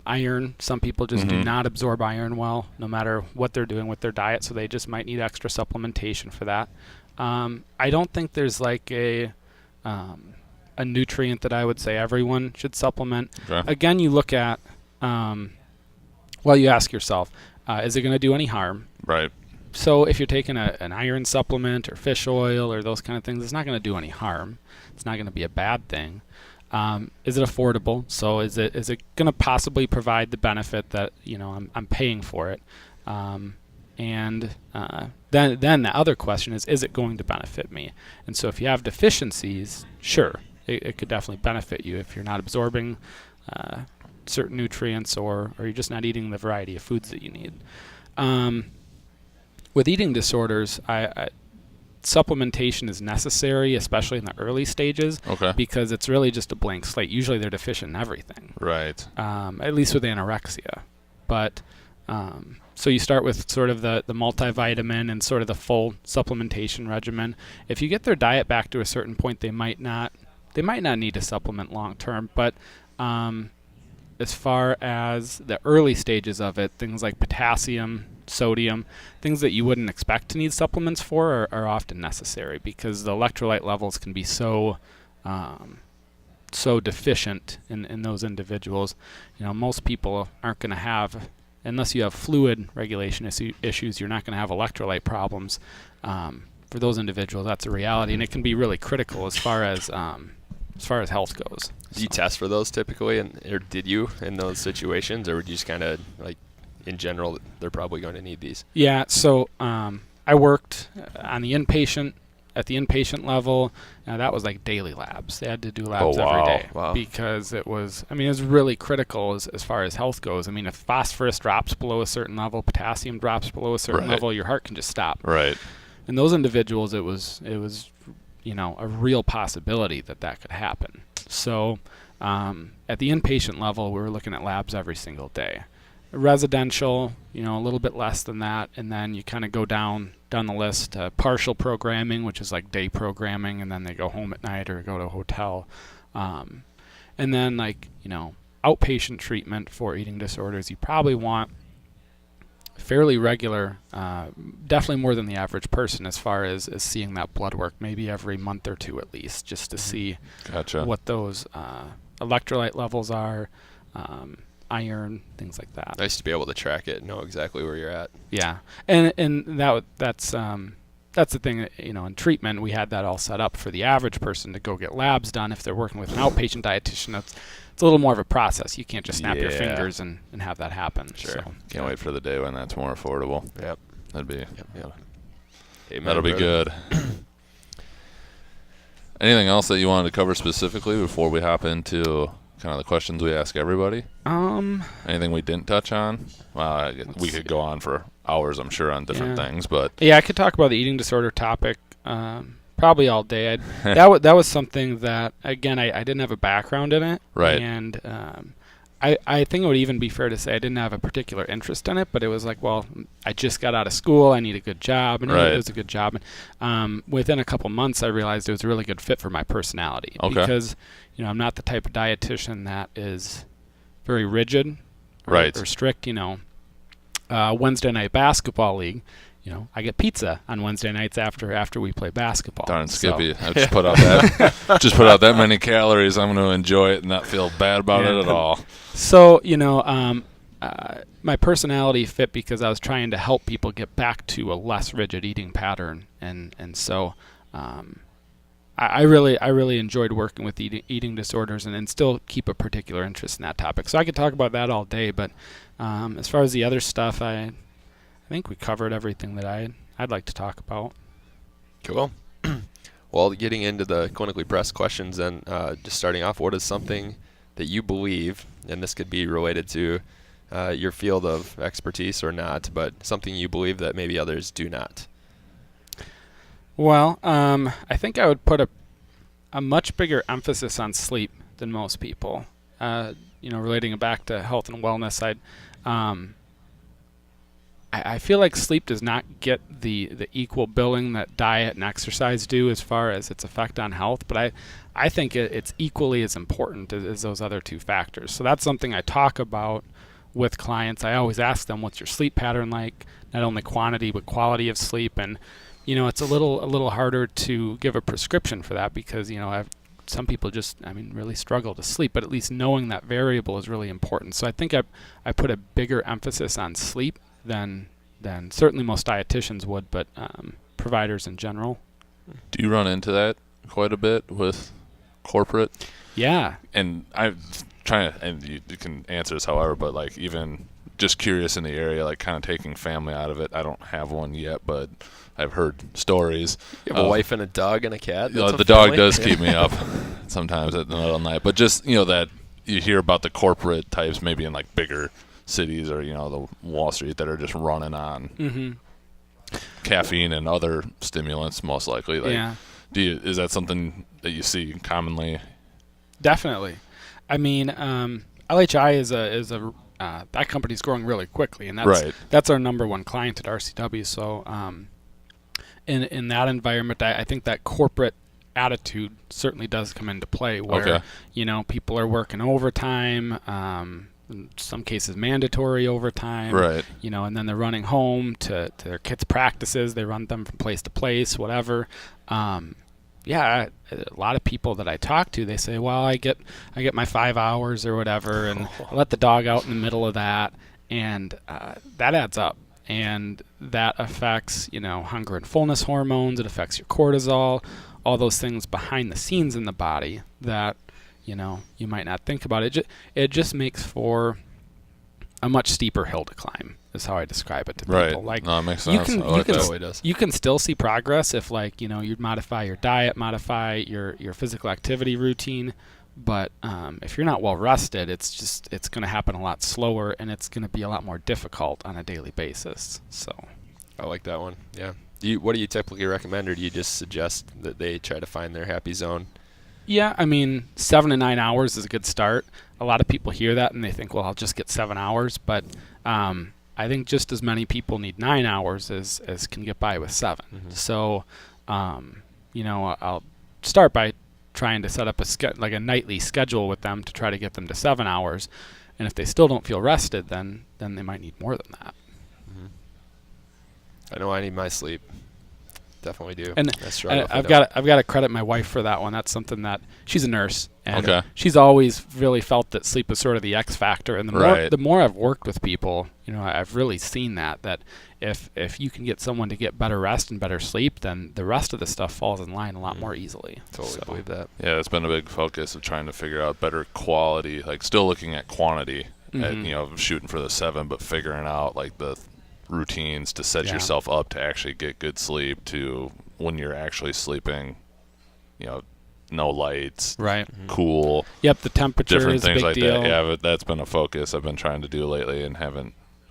iron. Some people just do not absorb iron well, no matter what they're doing with their diet, so they just might need extra supplementation for that. I don't think there's like a nutrient that I would say everyone should supplement. Okay. Again, you look at, you ask yourself, is it going to do any harm? Right. So if you're taking an iron supplement or fish oil or those kind of things, it's not going to do any harm. It's not going to be a bad thing. Is it affordable? So is it going to possibly provide the benefit that I'm paying for it? Then the other question is it going to benefit me? And so if you have deficiencies, sure, it could definitely benefit you if you're not absorbing certain nutrients or you're just not eating the variety of foods that you need. With eating disorders, supplementation is necessary, especially in the early stages, because it's really just a blank slate. Usually they're deficient in everything. Right. At least with anorexia. But so you start with sort of the multivitamin and sort of the full supplementation regimen. If you get their diet back to a certain point, they might not need to supplement long term. But as far as the early stages of it, things like potassium, sodium, things that you wouldn't expect to need supplements for are often necessary, because the electrolyte levels can be so deficient in those individuals. Most people aren't going to have, unless you have fluid regulation issues, you're not going to have electrolyte problems. For those individuals, that's a reality, and it can be really critical as far as health goes. Do you test for those typically, or did you in those situations, or would you just kind of like in general, they're probably going to need these. Yeah, so I worked on the inpatient, at the inpatient level. That was like daily labs. They had to do labs every day because it was really critical as far as health goes. I mean, if phosphorus drops below a certain level, potassium drops below a certain level, your heart can just stop. Right. And those individuals, it was a real possibility that could happen. So at the inpatient level, we were looking at labs every single day. Residential, a little bit less than that, and then you kind of go down the list to partial programming, which is like day programming, and then they go home at night or go to a hotel. And then outpatient treatment for eating disorders, you probably want fairly regular, definitely more than the average person as far as seeing that blood work, maybe every month or two at least, just to see what those electrolyte levels are, iron, things like that. Nice to be able to track it and know exactly where you're at. Yeah, and that's the thing that, in treatment we had that all set up for the average person to go get labs done. If they're working with an outpatient dietitian, it's a little more of a process. You can't just snap your fingers and have that happen. Sure. So. Can't wait for the day when that's more affordable. Yep. That'd be. Yep. Amen, That'll be good. Anything else that you wanted to cover specifically before we hop into kind of the questions we ask everybody? Anything we didn't touch on? Well, we could go on for hours, I'm sure, on different things, but yeah, I could talk about the eating disorder topic probably all day. That was something that, again, I didn't have a background in it, right? And I think it would even be fair to say I didn't have a particular interest in it, but it was like, well, I just got out of school, I need a good job, and it was a good job. And within a couple months, I realized it was a really good fit for my personality, because I'm not the type of dietitian that is very rigid or strict. Wednesday night basketball league, I get pizza on Wednesday nights after we play basketball. Darn Skippy. I just put out that many calories. I'm going to enjoy it and not feel bad about it at all. So, my personality fit because I was trying to help people get back to a less rigid eating pattern. And so I really enjoyed working with eating disorders and still keep a particular interest in that topic. So I could talk about that all day, but as far as the other stuff, I think we covered everything that I'd like to talk about. Cool. Well, getting into the clinically pressed questions, and just starting off, what is something that you believe, and this could be related to your field of expertise or not, but something you believe that maybe others do not? Well, I think I would put a much bigger emphasis on sleep than most people. Relating it back to health and wellness, I feel like sleep does not get the equal billing that diet and exercise do as far as its effect on health, but I think it's equally as important as those other two factors. So that's something I talk about with clients. I always ask them, what's your sleep pattern like? Not only quantity, but quality of sleep. And, it's a little harder to give a prescription for that because, some people just, really struggle to sleep, but at least knowing that variable is really important. So I think I put a bigger emphasis on sleep than certainly most dietitians would, but providers in general. Do you run into that quite a bit with corporate? Yeah. And I'm trying to, and you can answer this however, but even just curious in the area, kind of taking family out of it. I don't have one yet, but I've heard stories. You have a wife and a dog and a cat? The dog does keep me up sometimes at the middle of the night. But just, that you hear about the corporate types maybe in bigger cities or, the Wall Street that are just running on caffeine and other stimulants most likely. Is that something that you see commonly? Definitely. LHI is a that company's growing really quickly, and that's our number one client at RCW. So in that environment, I think that corporate attitude certainly does come into play where, people are working overtime, in some cases mandatory overtime, and then they're running home to their kids' practices. They run them from place to place, whatever. A lot of people that I talk to, they say, well, I get my 5 hours or whatever, and I let the dog out in the middle of that, and that adds up. And that affects, hunger and fullness hormones. It affects your cortisol, all those things behind the scenes in the body that, you might not think about. It just makes for a much steeper hill to climb is how I describe it to Right. people. Like, No, it makes you sense. can I like you that. can Totally does. you can still see progress if, like, you'd modify your diet, modify your physical activity routine, but if you're not well rested, it's going to happen a lot slower, and it's going to be a lot more difficult on a daily basis. So I like that one. Yeah. What do you typically recommend, or do you just suggest that they try to find their happy zone? yeah, I mean, 7 to 9 hours is a good start. A lot of people hear that and they think, well, I'll just get 7 hours, but I think just as many people need 9 hours as can get by with 7. Mhm. So, I'll start by trying to set up a nightly schedule with them to try to get them to 7 hours. And if they still don't feel rested, then they might need more than that. I know I need my sleep. Definitely do. And I struggle if I I've don't. got to credit my wife for that one. That's something that she's a nurse, and Okay. she's always really felt that sleep is sort of the X factor. And Right. the more I've worked with people, I've really seen that if you can get someone to get better rest and better sleep, then the rest of the stuff falls in line a lot more easily. Totally So, believe that. Yeah, it's been a big focus of trying to figure out better quality, like still looking at quantity, at, Mhm. shooting for the 7, but figuring out like the routines to set Yeah. yourself up to actually get good sleep, to when you're actually sleeping, no lights, Right. cool, Yep. The temperature different is a things big like deal. that. Yeah, but that's been a focus I've been trying to do lately and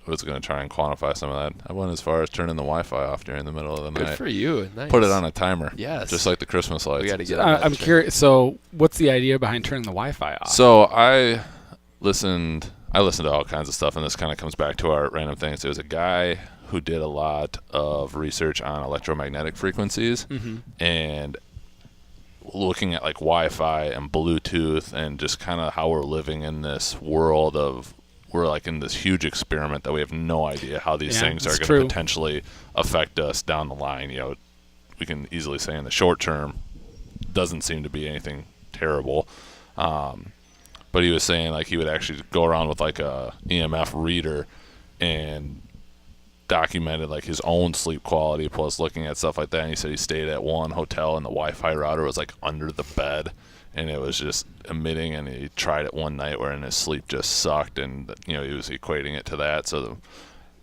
was going to try and quantify some of that. I went as far as turning the Wi-Fi off during the middle of the Good night. for you. Nice. Put it on a timer. Yes. Just like the Christmas lights. We got to get on that I'm train. curious. So, what's the idea behind turning the Wi-Fi off? So I listened to all kinds of stuff, and this kind of comes back to our random things. There was a guy who did a lot of research on electromagnetic frequencies and looking at like Wi-Fi and Bluetooth and just kind of how we're living in this world of, we're like in this huge experiment that we have no idea how these Yeah, things are it's going true. to potentially affect us down the line. We can easily say in the short term doesn't seem to be anything terrible. But he was saying like he would actually go around with like a EMF reader and documented like his own sleep quality plus looking at stuff like that. And he said he stayed at one hotel and the Wi-Fi router was like under the bed and it was just emitting, and he tried it one night where his sleep just sucked, and he was equating it to that. So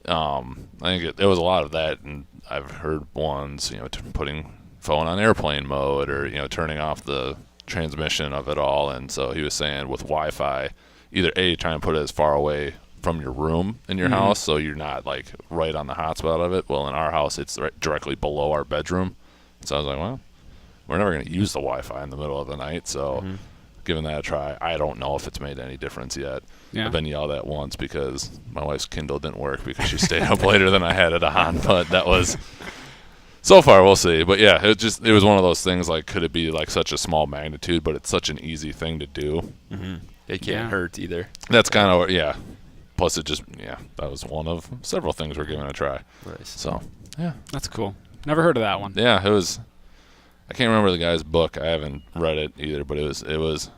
I think there was a lot of that, and I've heard ones putting phone on airplane mode or turning off the transmission of it all. And so he was saying with Wi-Fi, either try and put it as far away from your room in your house so you're not like right on the hotspot of it. Well, in our house it's directly below our bedroom, so I was like, well, we're never going to use the Wi-Fi in the middle of the night, so giving that a try. I don't know if it's made any difference yet. Yeah. I've been yelled at once because my wife's Kindle didn't work because she stayed up later than I had it on, but that was so far, we'll see. But yeah, it was one of those things, like, could it be like such a small magnitude, but it's such an easy thing to do. It can't Yeah. hurt either. That's kind of, yeah. Plus it that was one of several things we're giving a try. Nice. So, yeah. That's cool. Never heard of that one. Yeah, it was, I can't remember the guy's book. I haven't read it either, but it was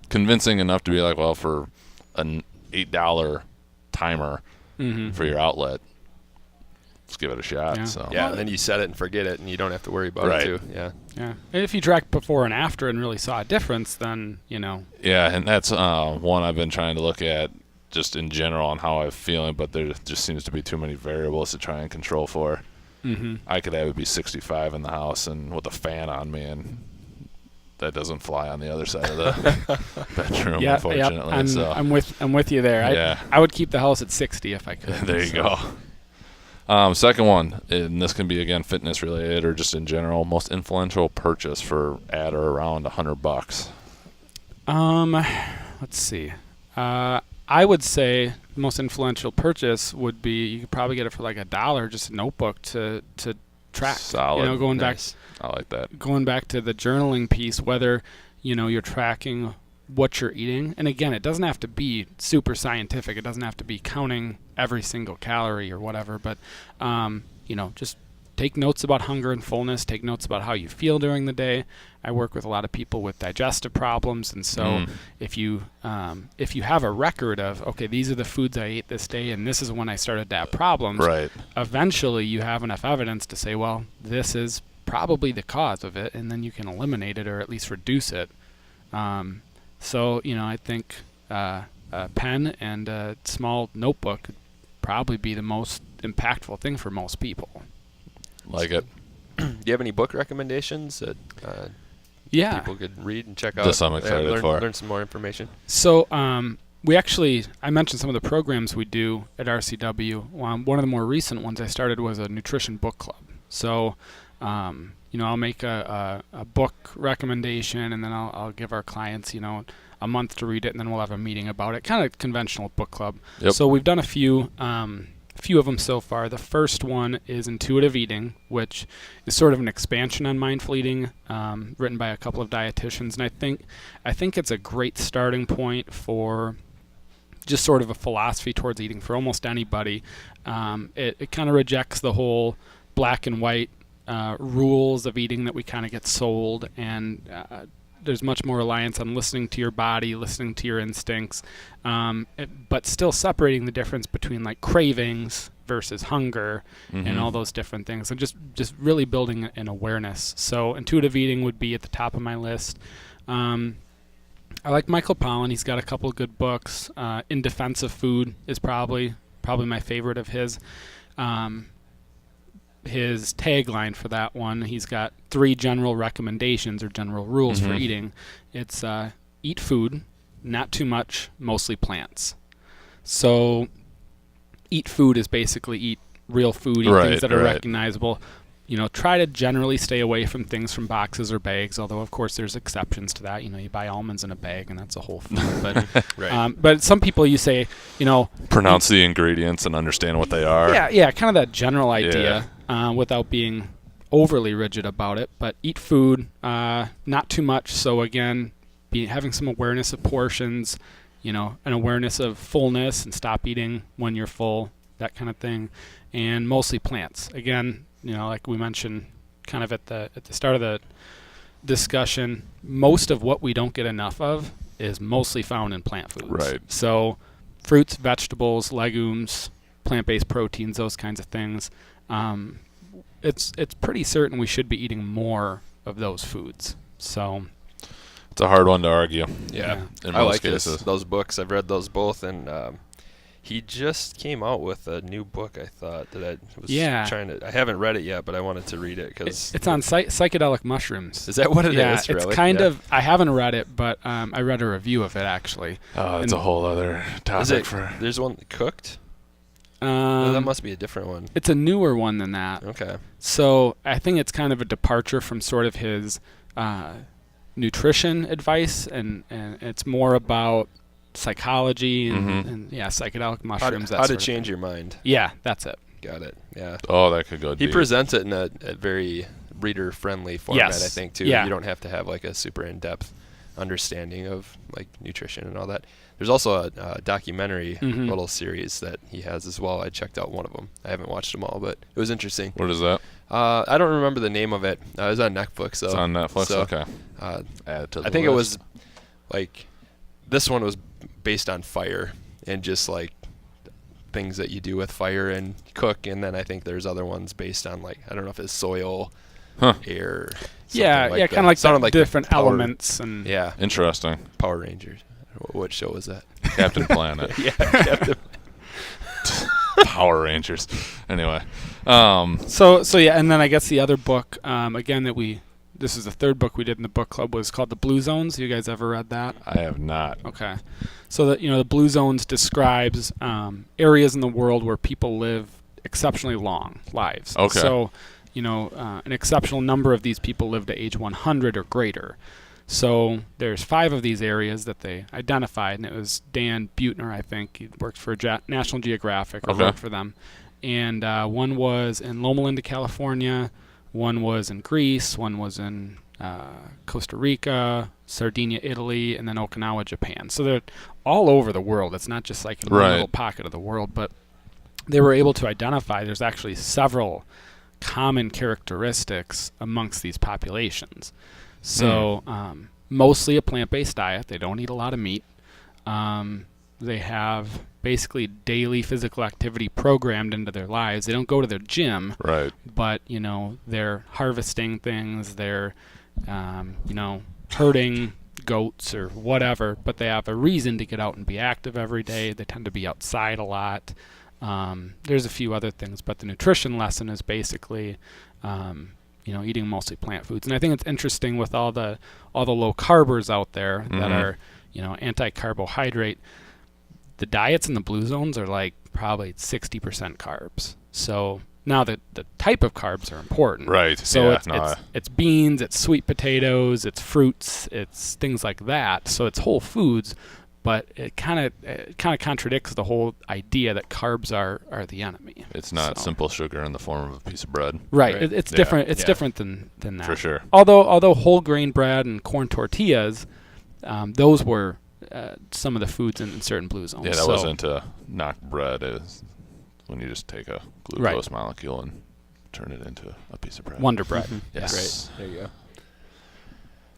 convincing enough to be like, well, for an $8 timer for your outlet, let's give it a shot. Yeah. So Yeah, and then you set it and forget it, and you don't have to worry about Right. it too. Yeah. Yeah. And if you tracked before and after and really saw a difference, then yeah, and that's one I've been trying to look at just in general on how I'm feeling, but there just seems to be too many variables to try and control for. I could have it be 65 in the house and with a fan on me, and that doesn't fly on the other side of the bedroom, Yeah, unfortunately. So I'm with you there. Yeah. I would keep the house at 60 if I could. there you So, go. Second one, and this can be again fitness related or just in general, most influential purchase for at or around $100. Let's see. I would say the most influential purchase would be, you could probably get it for like $1, just a notebook to track. Solid. Going Nice. I like that. back to the journaling piece, whether you're tracking what you're eating, and again, it doesn't have to be super scientific. It doesn't have to be counting every single calorie or whatever, but just take notes about hunger and fullness. Take notes about how you feel during the day. I work with a lot of people with digestive problems, and so if you have a record of, okay, these are the foods I ate this day, and this is when I started to have problems. Right. Eventually, you have enough evidence to say, well, this is probably the cause of it, and then you can eliminate it or at least reduce it. So I think a a pen and a small notebook would probably be the most impactful thing for most people. Like it. Do you have any book recommendations that Yeah. people could read and check out? This I'm excited for. Learn some more information. So I mentioned some of the programs we do at RCW. One of the more recent ones I started was a nutrition book club. So, I'll make a book recommendation, and then I'll give our clients, a month to read it, and then we'll have a meeting about it. Kind of conventional book club. Yep. So we've done a few of them so far. The first one is Intuitive Eating, which is sort of an expansion on mindful eating, written by a couple of dietitians, and I think it's a great starting point for just sort of a philosophy towards eating for almost anybody. It kind of rejects the whole black and white rules of eating that we kind of get sold, and there's much more reliance on listening to your body, listening to your instincts, but still separating the difference between like cravings versus hunger and all those different things, and just really building an awareness. So Intuitive Eating would be at the top of my list. I like Michael Pollan. He's got a couple of good books. In Defense of Food is probably my favorite of his. His tagline for that one, he's got 3 general recommendations or general rules for eating. It's eat food, not too much, mostly plants. So eat food is basically eat real food, eat things that are recognizable. Try to generally stay away from things from boxes or bags, although, of course, there's exceptions to that. You buy almonds in a bag, and that's a whole food. But some people, you say, pronounce the ingredients and understand what they are. Yeah, kind of that general idea without being overly rigid about it. But eat food, not too much. So, again, having some awareness of portions, an awareness of fullness, and stop eating when you're full, that kind of thing. And mostly plants. Again, like we mentioned kind of at the start of the discussion, most of what we don't get enough of is mostly found in plant foods. Right. So fruits, vegetables, legumes, plant-based proteins, those kinds of things. It's pretty certain we should be eating more of those foods. So it's a hard one to argue. Yeah. In I most like cases. those books. I've read those both, and he just came out with a new book, I thought, that I was trying to... I haven't read it yet, but I wanted to read it because... It's on psychedelic mushrooms. Is that what it is? Yeah, really? It's kind of... I haven't read it, but I read a review of it, actually. Oh, it's a whole other topic. There's one cooked? That must be a different one. It's a newer one than that. Okay. So I think it's kind of a departure from sort of his nutrition advice, and it's more about psychology and psychedelic mushrooms. How to change your mind. Yeah, that's it. Got it. Yeah. Oh, that could go deep. He presents it in a very reader-friendly format, Yes. I think, too. Yeah. You don't have to have like a super in-depth understanding of like nutrition and all that. There's also a documentary little series that he has as well. I checked out one of them. I haven't watched them all, but it was interesting. What is that? I don't remember the name of it. It was on Netflix. So, It's on Netflix? so, Okay. Add it to the I think list. it was like this one was based on fire and just like things that you do with fire and cook, and then I think there's other ones based on like I don't know if it's soil, air. Yeah, like kind of like sounded the like different Power- elements and Interesting. Power Rangers. What show was that? Captain Planet. Yeah, Captain. Power Rangers. Anyway. So yeah, and then I guess the other book again this is the third book we did in the book club, was called The Blue Zones. You guys ever read that? I have not. Okay. So the Blue Zones describes areas in the world where people live exceptionally long lives. Okay. So, an exceptional number of these people live to age 100 or greater. So there's 5 of these areas that they identified, and it was Dan Buettner, I think. He worked for National Geographic, or worked for them. And one was in Loma Linda, California. One was in Greece. One was in Costa Rica, Sardinia, Italy, and then Okinawa, Japan. So they're all over the world. It's not just like in one little pocket of the world, but they were able to identify there's actually several common characteristics amongst these populations. So mostly a plant-based diet. They don't eat a lot of meat. They have basically daily physical activity programmed into their lives. They don't go to their gym, Right. but they're harvesting things. They're herding goats or whatever, but they have a reason to get out and be active every day. They tend to be outside a lot. There's a few other things, but the nutrition lesson is basically, eating mostly plant foods. And I think it's interesting with all the low carbers out there that are, anti-carbohydrate. The diets in the blue zones are like probably 60% carbs. So now the type of carbs are important. Right. So Yeah, it's beans, it's sweet potatoes, it's fruits, it's things like that. So it's whole foods, but it kind of contradicts the whole idea that carbs are the enemy. It's not simple sugar in the form of a piece of bread. Right. Right. It's Yeah. different. It's Yeah. different than that. For sure. Although whole grain bread and corn tortillas, those were some of the foods in certain blue zones. Yeah, that So- wasn't to knock bread. It was when you just take a glucose molecule and turn it into a piece of bread. Wonder Bread. Yes. Great. There you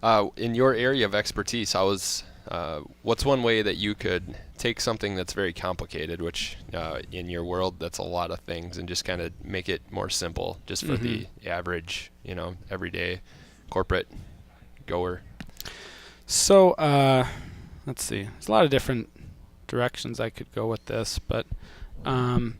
go. In your area of expertise, what's one way that you could take something that's very complicated, which in your world that's a lot of things, and just kind of make it more simple, just for the average, everyday corporate goer? So let's see. There's a lot of different directions I could go with this, but I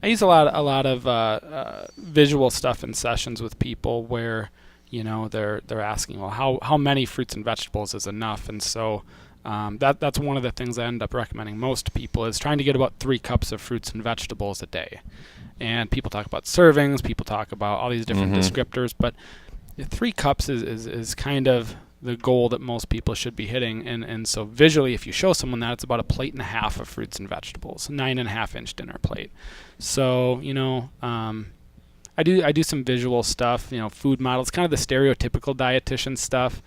use a lot of visual stuff in sessions with people where they're asking, well, how many fruits and vegetables is enough? And so that's one of the things I end up recommending most to people is trying to get about 3 cups of fruits and vegetables a day. And people talk about servings, people talk about all these different descriptors, but 3 cups is kind of the goal that most people should be hitting. And so visually, if you show someone that, it's about 1.5 plates of fruits and vegetables, 9.5-inch dinner plate. So, I do some visual stuff, food models, kind of the stereotypical dietitian stuff,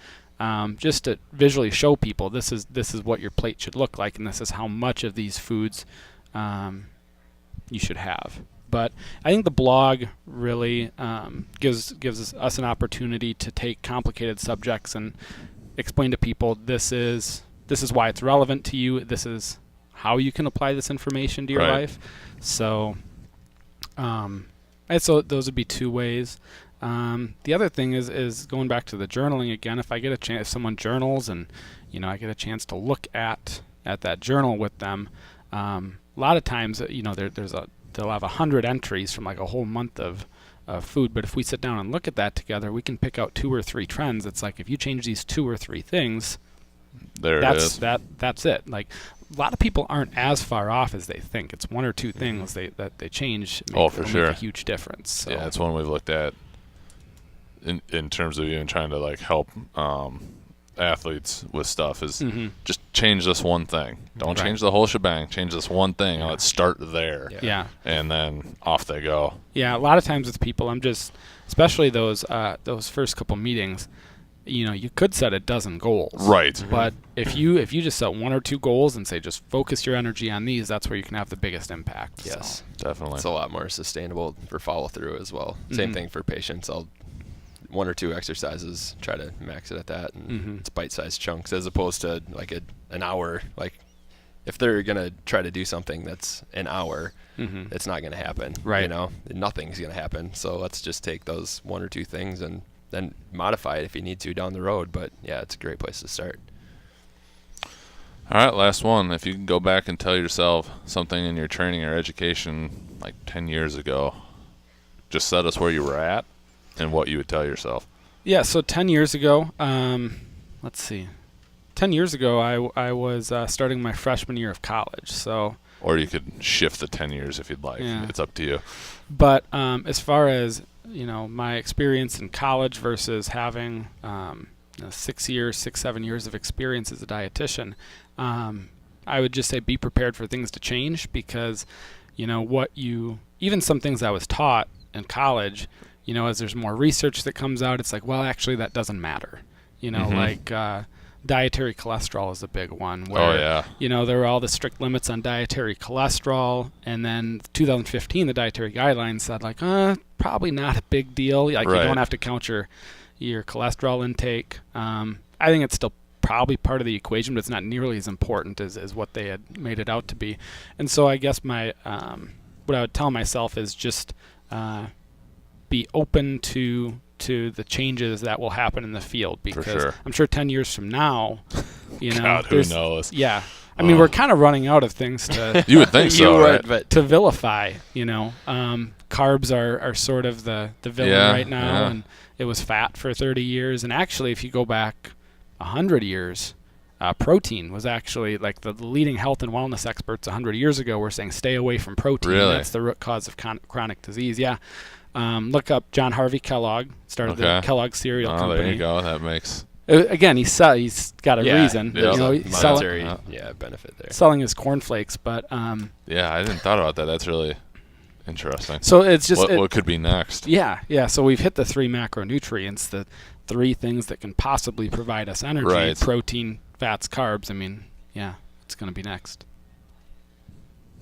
just to visually show people this is what your plate should look like, and this is how much of these foods you should have. But I think the blog really gives us an opportunity to take complicated subjects and explain to people this is why it's relevant to you. This is how you can apply this information to your life. So, so those would be 2 ways. The other thing is going back to the journaling again. If I get a chance, if someone journals and I get a chance to look at that journal with them, a lot of times they'll have 100 entries from like a whole month of food. But if we sit down and look at that together, we can pick out 2 or 3 trends. It's like if you change these 2 or 3 things, that's it. Like a lot of people aren't as far off as they think. It's 1 or 2 things that they change. For sure, make a huge difference. So. Yeah, it's one we've looked at in terms of even trying to like help athletes with stuff is just change this one thing. Don't change the whole shebang. Change this one thing. Let's start there. Yeah. And then off they go. Yeah, a lot of times with people, I'm just, especially those first couple meetings, you could set a dozen goals. Right. But if you just set 1 or 2 goals and say just focus your energy on these, that's where you can have the biggest impact. Yes, definitely. It's a lot more sustainable for follow through as well. Same thing for patients. I'll 1 or 2 exercises, try to max it at that, and it's bite-sized chunks as opposed to like an hour. Like if they're gonna try to do something that's an hour, it's not gonna happen. Right. Nothing's gonna happen. So let's just take those 1 or 2 things and then modify it if you need to down the road. But yeah, it's a great place to start. All right, last one. If you can go back and tell yourself something in your training or education like 10 years ago, just set us where you were at and what you would tell yourself. Yeah, so 10 years ago, let's see. 10 years ago, I was starting my freshman year of college. So, or you could shift the 10 years if you'd like. Yeah. It's up to you. But as far as, my experience in college versus having 6-7 years of experience as a dietitian, I would just say be prepared for things to change because, even some things I was taught in college, as there's more research that comes out, it's like, well, actually that doesn't matter. Like dietary cholesterol is a big one where, there were all the strict limits on dietary cholesterol. And then 2015, the dietary guidelines said like, probably not a big deal. Like you don't have to count your cholesterol intake. I think it's still probably part of the equation, but it's not nearly as important as what they had made it out to be. And so I guess my, what I would tell myself is just, be open to to the changes that will happen in the field, because sure. I'm sure 10 years from now, God, who knows? Yeah. I mean, we're kind of running out of things to You would think so, right? But to vilify, carbs are sort of the villain right now, and it was fat for 30 years. And actually, if you go back 100 years, protein was actually, like, the leading health and wellness experts 100 years ago were saying stay away from protein. Really? That's the root cause of chronic disease. Yeah. Look up John Harvey Kellogg, started the Kellogg cereal company. There you go. That makes... Again, he's got a reason. Yeah. He's monetary benefit there. selling his cornflakes, but Yeah, I didn't thought about that. That's really interesting. so it's just what could be next? Yeah. So we've hit the 3 macronutrients, the 3 things that can possibly provide us energy: Right. protein, fats, carbs. I mean, it's going to be next.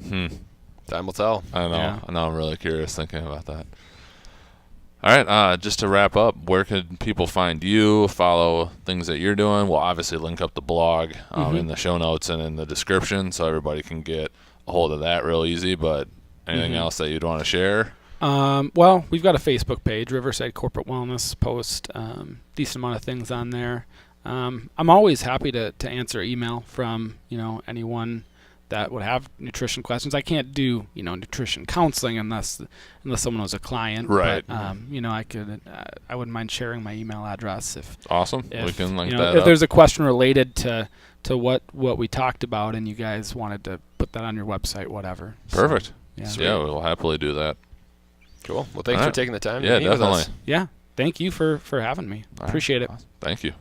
Time will tell. I know. Yeah. I know. I'm really curious thinking about that. All right. Just to wrap up, where could people find you? Follow things that you're doing. We'll obviously link up the blog in the show notes and in the description, so everybody can get a hold of that real easy. But anything else that you'd want to share? Well, we've got a Facebook page, Riverside Corporate Wellness. Post decent amount of things on there. I'm always happy to answer email from anyone that would have nutrition questions. I can't do nutrition counseling unless someone was a client. Right. But, I wouldn't mind sharing my email address if Awesome. We can link that if up. there's a question related to what we talked about and you guys wanted to put that on your website, whatever. Perfect. So, Yeah, we'll happily do that. Cool. Well, thanks for taking the time to Yeah, meet with definitely. us. Yeah. Thank you for having me. All right. Appreciate it. Awesome. Thank you.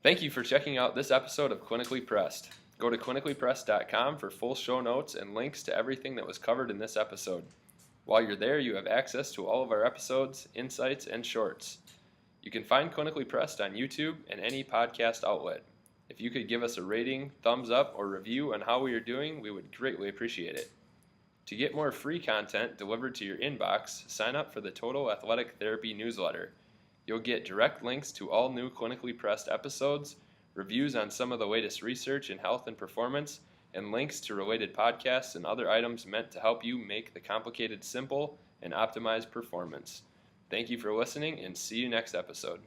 Thank you for checking out this episode of Clinically Pressed. Go to clinicallypressed.com for full show notes and links to everything that was covered in this episode. While you're there, you have access to all of our episodes, insights, and shorts. You can find Clinically Pressed on YouTube and any podcast outlet. If you could give us a rating, thumbs up, or review on how we are doing, we would greatly appreciate it. To get more free content delivered to your inbox, sign up for the Total Athletic Therapy newsletter. You'll get direct links to all new Clinically Pressed episodes, reviews on some of the latest research in health and performance, and links to related podcasts and other items meant to help you make the complicated simple and optimize performance. Thank you for listening, and see you next episode.